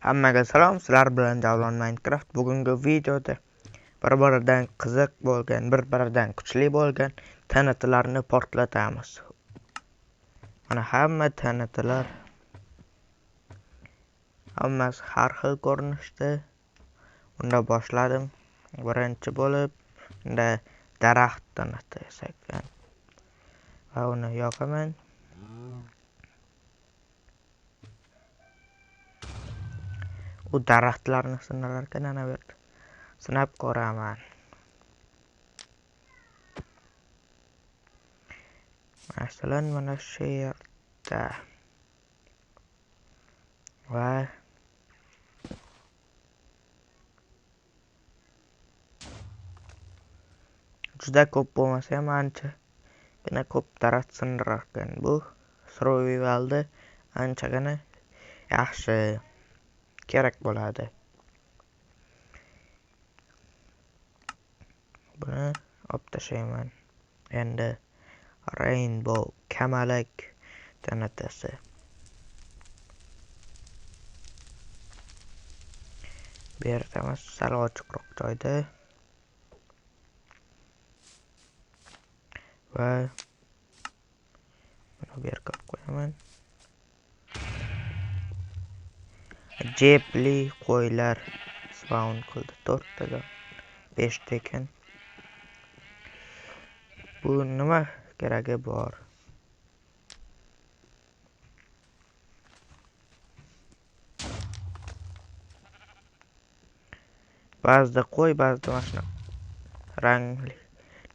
Hammaga salom, sizlar bilan Javlon Minecraft. Bugungi videoda bir-biridan qiziq bo'lgan, bir-biridan kuchli bo'lgan TNTlarni portlatamiz. Mana hamma TNTlar hammasi har xil ko'rinishda. Unda boshladim. Birinchi bo'lib unda daraxt TNT yasagan. Va uni yoqaman. U daraxtlarni sinarkan ana bu yerda sinab ko'raman. Masalan mana shu yerda va juda ko'p bo'lmasa ham anchagina ko'p daraxt sindirarkan. Bu survivalda anchagina yaxshi kerak bo'ladi. Buni olib tashlayman. Endi Rainbow kamalak TNTsi. Bu yerda sal ochiqroq joyda va buni bu yerga qo'yaman. Jepli qo'ylar spawn qildi. 4 tadan 5 ta ekan. Bu nima keragi bor? Ba'zida qo'y, ba'zida mana rangli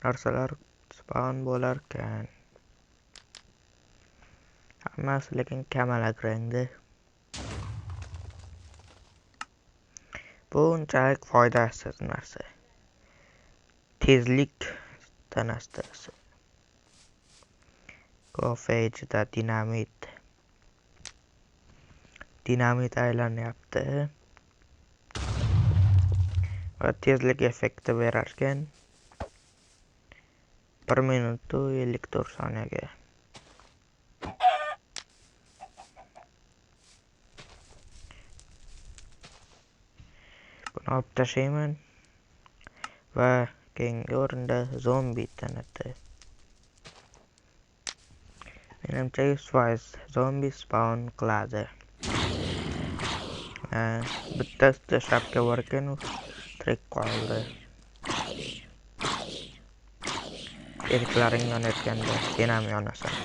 narsalar spawn bo'larkan. Hammasi lekin kamalak rangda. Bu unchalik foydasiz narsa. Tezlik tanastasi. Kofejda dinamit aylanyapti. Va tezlik effekti berarkan 1 minut 54 soniyaga. Buni olib tashlayman va keyingi o'rinda zombi TNT. Menimcha 100% zombi spawn qiladi. Bitta tashlabga bor ekan, tirik qoldi. Eriklaring yonayotganda sen ham yonasan.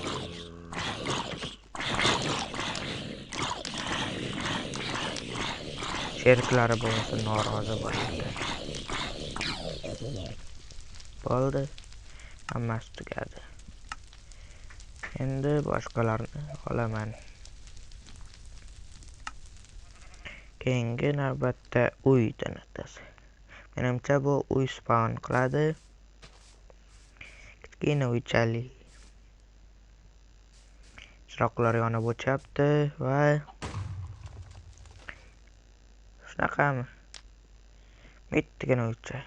Sheriklari bo'lsa norozi bo'ladi. Bo'ldi. Hammasi tugadi. Endi boshqalarni olaman. Keyingi navbatda uy TNTsi. Menimcha bu uy spawn qiladi. Kichkina uychalik. Chiroqlar yonib o'chyapti va shunaqami? Bittagina uycha.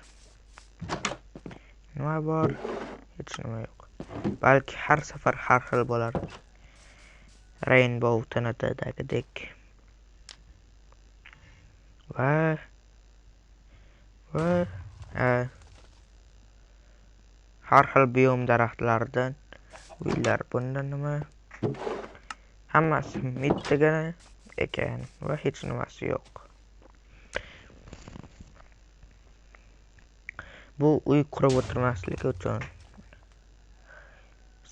Nima bor? Hech nima yo'q. Balki har safar har xil bo'lar. Rainbow TNTdagidek. Va har xil biom daraxtlardan uylar. Bunda nima? Hammasi bittagina ekan va hech nimasi yo'q. Bu uy qurib o'tirmaslik uchun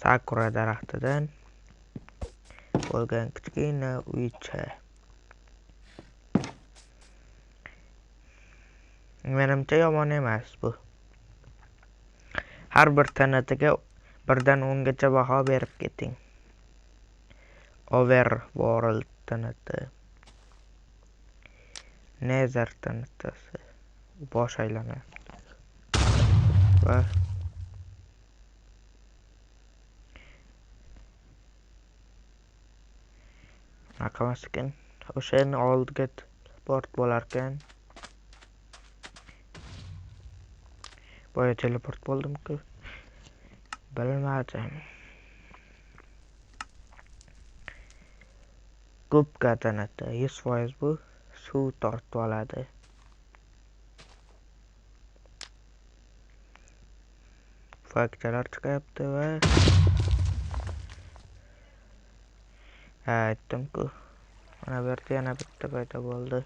sakura daraxtidan bo'lgan kichkina uycha. Menimcha yomon emas bu. Har bir TNTga 1 dan 10 gacha baho berib keting. Overworld TNT. Nether TNTsi. Bosh aylanadi. Va naqamasikin o'shani oldiga teleport bo'larkan. Boya teleport bo'ldim-ku. Bilmadim. Ko'pga TNT 100% bu suv tortib oladi. Fakchalar chiqyapti va aytdim-ku. Mana bu yerda yana bitta paydo bo'ldi.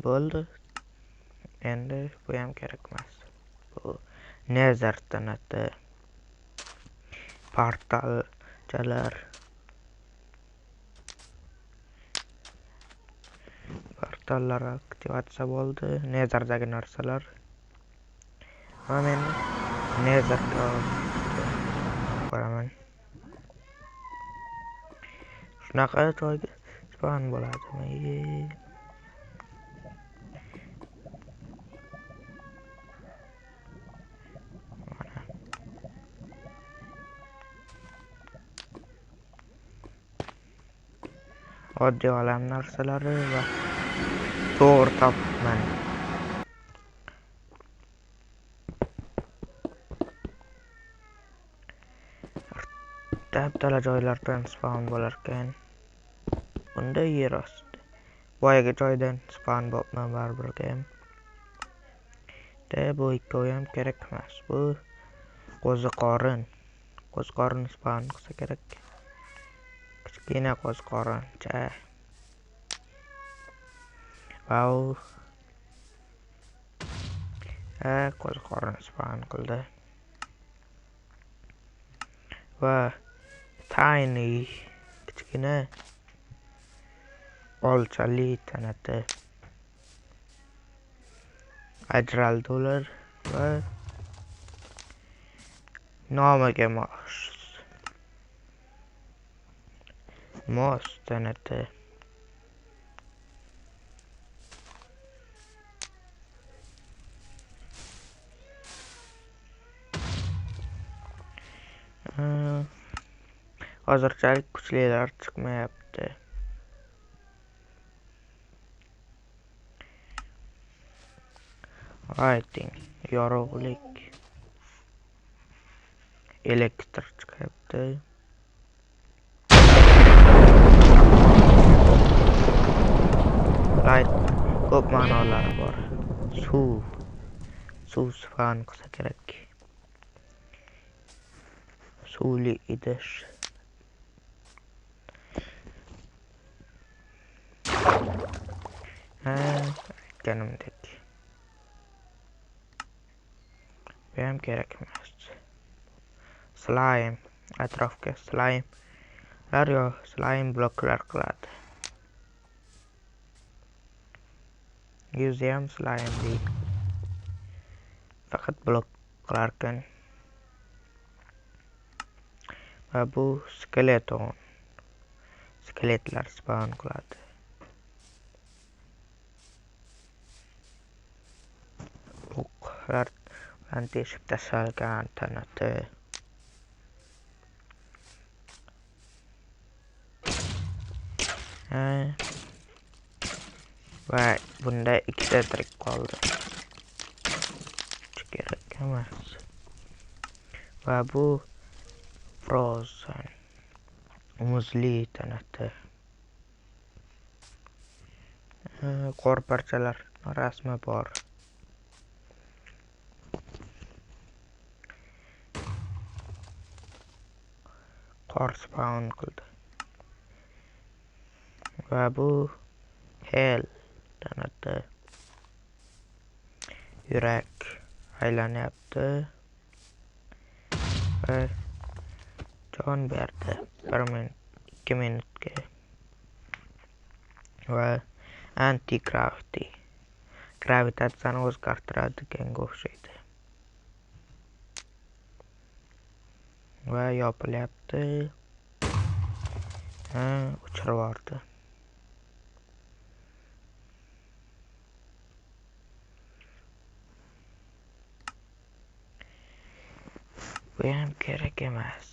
Bo'ldi. Endi bu ham kerak emas. Bu Nether tanati. Portallar aktivatsiya bo'ldi. Nether'dagi narsalar. Va men Nether'ga boraman. Shunaqa joyga spawn bo'ladimi? Oddiy olam narsalari va to'g'ri topman. Dabdala joylardan spawn bo'larkan. Bunda yer osti. Boyagi joydan spawn bo'lman baribir ham. Bu ikkovi ham kerak emas. Bu qo'ziqorin. Qo'ziqorin spawn qilsa kerak. Kichkina qo'ziqorincha. Wow. Qo'ziqorin spawn qildi. Va tiny kichkina olchali tanati ajraldi ular va nomiga mos tanati. Hozirchalik kuchlilar chiqmayapti. Lighting, yorug'lik, elektr chiqyapti. Light ko'p ma'nolari bor. Suv spawn qilsa kerak. Suvli idish. Aytganimdek. Bu ham kerak emas. Slime, atrofga slime bloklar qiladi. Yuzi ham slime faqat blok qilarkan. Va bu skeletlar spawn qiladi. O'qlar bilan teshib tashalgan tanati. Va bunda ikkita tirik qoldi. Kerak emas. Va bu frozen muzli tanati. Qor parchalar rasmi bor. Qor spawn qildi. Va bu hell tanati. Yurak aylanyapti. Va jon berdi 2 minutga. Va anti-gravity. Gravitatsiyani o'zgartiradiganga o'xshaydi. Va yopilyapti. O'chirib yubordi. Bu ham kerak emas.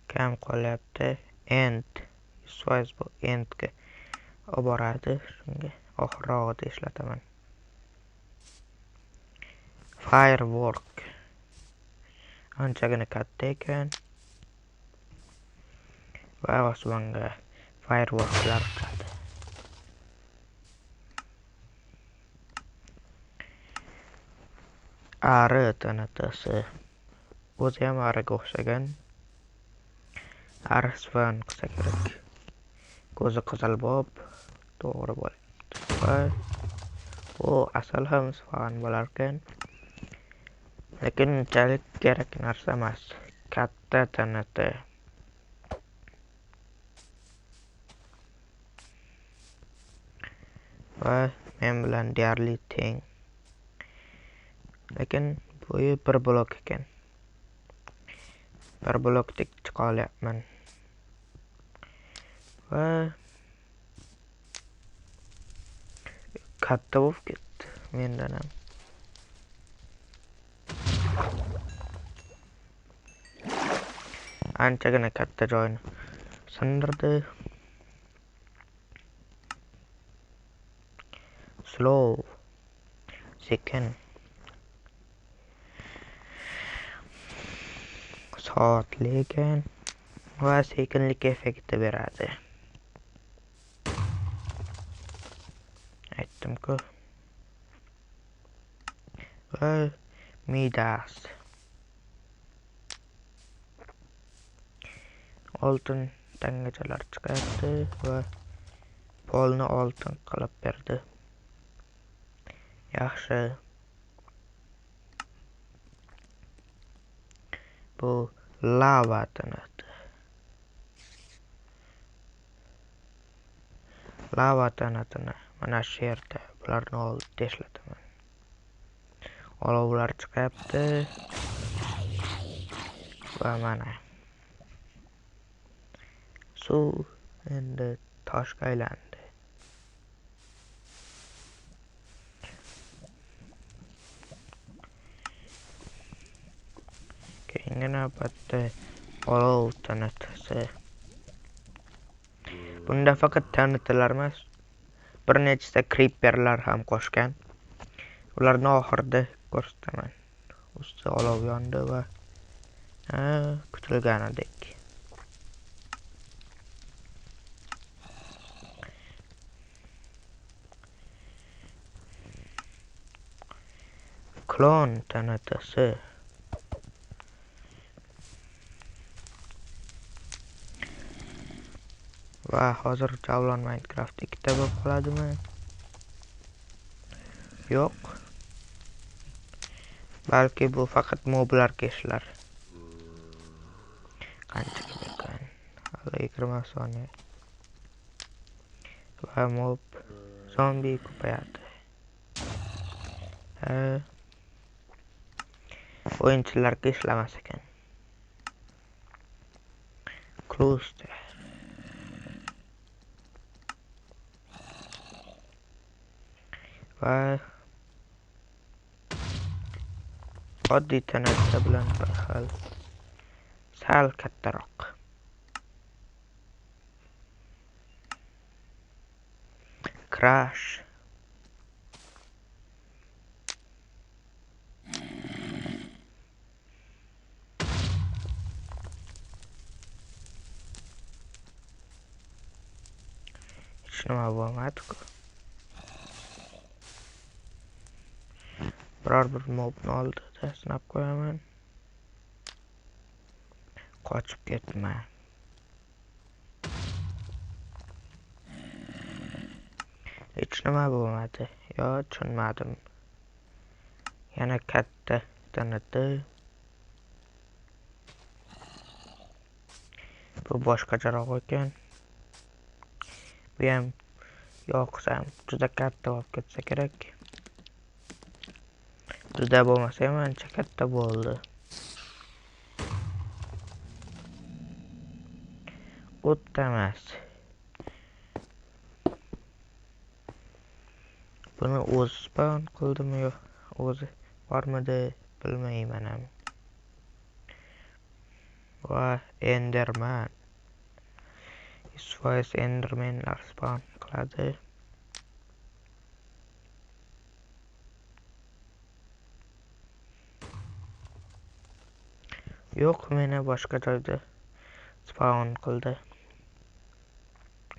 Kam qolyapti. End. 100% bu endga olib boradi. Shunga oxirrog'ida ishlataman. Firework anchagina katta ekan va osmonga fireworklar uchadi. Ari tanatasi o'zi ham ariga o'xshagan. Ari sifan qilsa kerak. Ko'zi qizilbob, to'g'ri bo'ladi. Va asal ham sifan bo'larkan. Lekin unchalik kerak narsa emas. Katta tanati. Va men bilan deyarli teng. Lekin bo'yi 1 blok ekan. 1 blokdek chiqa olyapman. Va katta bo'lib ketdi mendan ham. Anchagina katta joyni sindirdi. Slow, sekin. Soatli ekan va sekinlik effekti beradi. Aytdim-ku. Va Midas. Oltin tangachalar chiqardi va polni oltin qilib berdi. Yaxshi. Bu lava tanati. Lava tanatini mana shu yerda bularni olib tashlataman. Olovlar chiqyapti. Va mana. Suv endi toshga aylandi. Keyingi navbatda olov tanatasi. Bunda faqat tanatalar emas, bir nechta creeperlar ham qo'shgan. Ularni oxirida ko'rsataman. Ustida olov yondi va kutilganidek. Klon tanatasi. Va hozir Javlon Minecraft 2 bo'lib qoladimi? Yo'q. Balki bu faqat moblarga ishlar. Qancha ekan? Hali 20 soniya. Va mob zombi ko'payadi. O'yinchilarga ishlamas ekan. Cluster. Va oddiy tanatsa bilan bir xil. Sal kattaroq. Crash. Hech nima bo'lmadi-ku. Biror bir mobni oldida sinab qo'yaman. Qochib ketma. Hech nima bo'lmadi. Yo, tushunmadim. Yana katta tanati. Bu boshqacharoq ekan. Bu ham yoqsam juda katta bo'lib ketsa kerak. Juda bo'lmasa ham ancha katta bo'ldi. O'tdamas. Buni o'zi spawn qildimi yo'q? O'zi bormidi bilmayman ham. Va Enderman. Isvois Endermanlar spawn qiladi. Yo'q, meni boshqa joyda spawn qildi.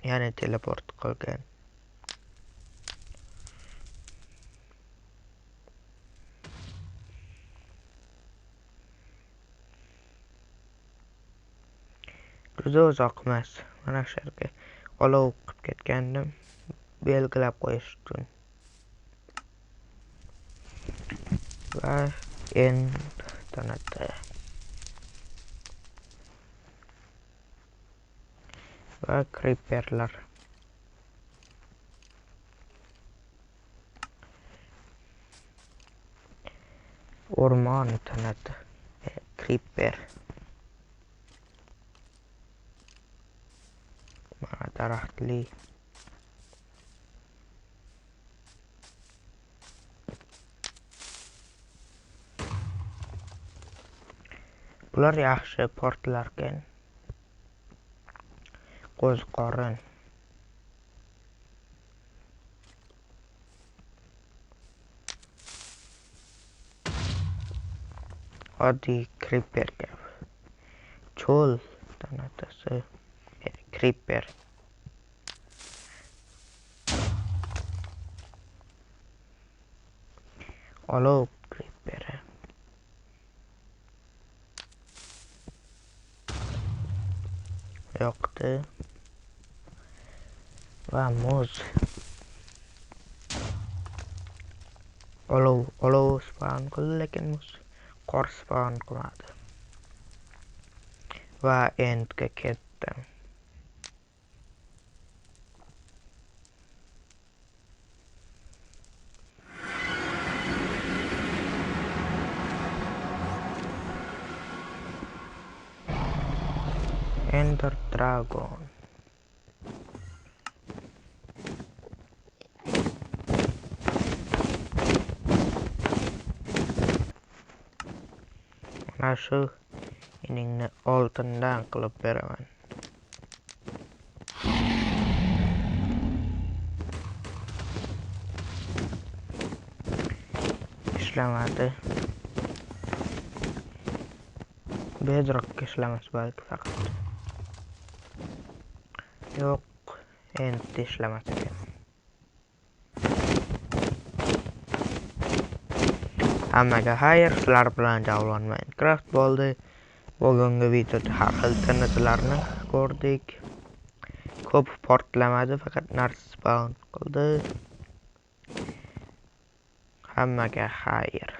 Ya'ni teleport qilgan. Juda uzoq emas. Mana shu yerga olov qilib ketgandim. Belgilab qo'yish uchun. Va tanada. Va creeperlar. O'rmon tanada. Creeper. Mana daraxtli. Bular yaxshi portlarkan. Qo'ziqorin. Oddiy creeper kabi. Cho'l tanadasi. Creeper. Olov creeper. Yoqdi. Va muz. Olov spawn qildi, lekin muz qor spawn qilmadi. Va endga ketdim. Ender Dragon. Mana shu meningni oltindan qilib beraman. Ishlamadi. Bedrock ishlamas balki faqat. Yo'q, endi ishlamas ekan. Hammaga xayr, sizlar bilan Javlon Minecraft bo'ldi. Bugungi videoda har xil tanalarni ko'rdik. Ko'p portlamadi, faqat narsa spawn qildi. Hammaga xayr.